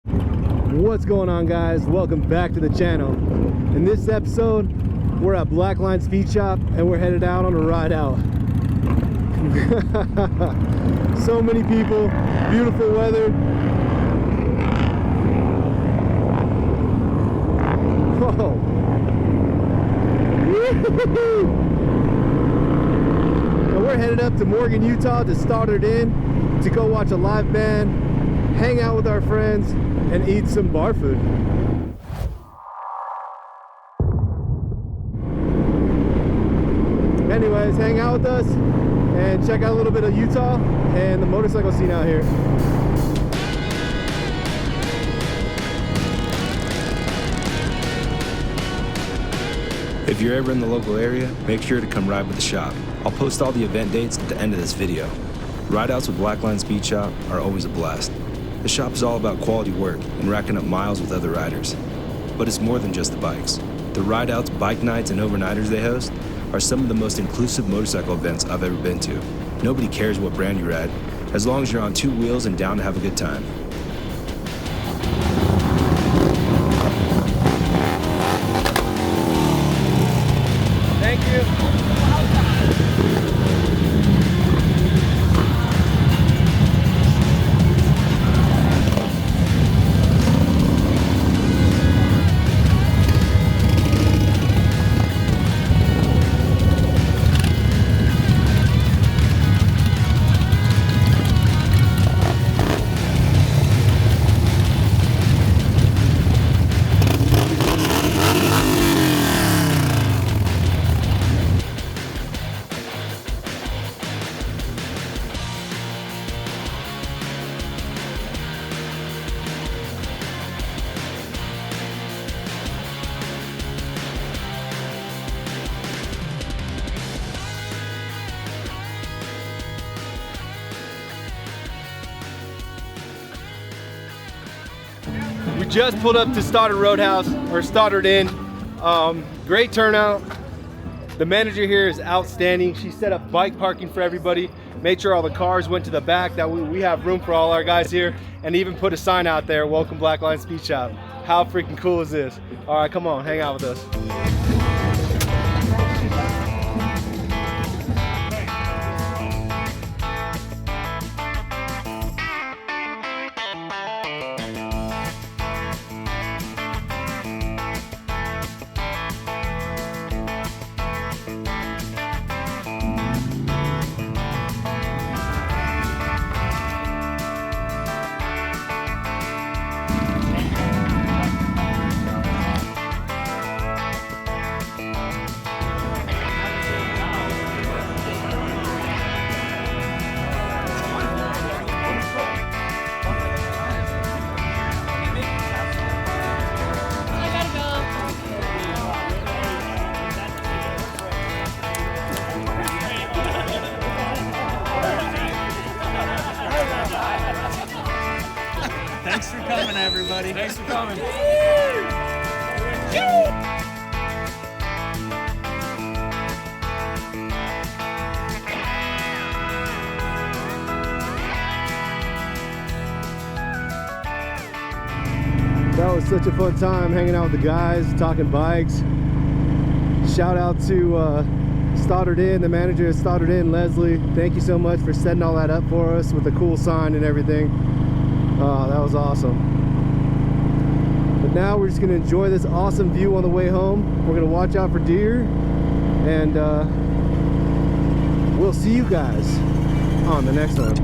What's going on, guys? Welcome back to the channel. In this episode, we're at Blakline Speed Shop and we're headed out on a ride out. So many people, beautiful weather. Whoa. And we're headed up to Morgan, Utah to Stoddard Inn to go watch a live band, hang out with our friends, and eat some bar food. Anyways, hang out with us and check out a little bit of Utah and the motorcycle scene out here. If you're ever in the local area, make sure to come ride with the shop. I'll post all the event dates at the end of this video. Rideouts with Blakline Speed Shop are always a blast. The shop is all about quality work and racking up miles with other riders. But it's more than just the bikes. The rideouts, bike nights, and overnighters they host are some of the most inclusive motorcycle events I've ever been to. Nobody cares what brand you ride, as long as you're on two wheels and down to have a good time. Thank you. We just pulled up to Stoddard Roadhouse, or Stoddard Inn. Great turnout. The manager here is outstanding. She set up bike parking for everybody, made sure all the cars went to the back, that we have room for all our guys here, and even put a sign out there, welcome Blakline Speed Shop. How freaking cool is this? All right, come on, hang out with us. Thanks for coming, everybody. Thanks for coming. That was such a fun time hanging out with the guys, talking bikes. Shout out to Stoddard Inn, the manager at Stoddard Inn, Leslie. Thank you so much for setting all that up for us with the cool sign and everything. Oh, that was awesome. But now we're just gonna enjoy this awesome view on the way home. We're gonna watch out for deer, and we'll see you guys on the next one.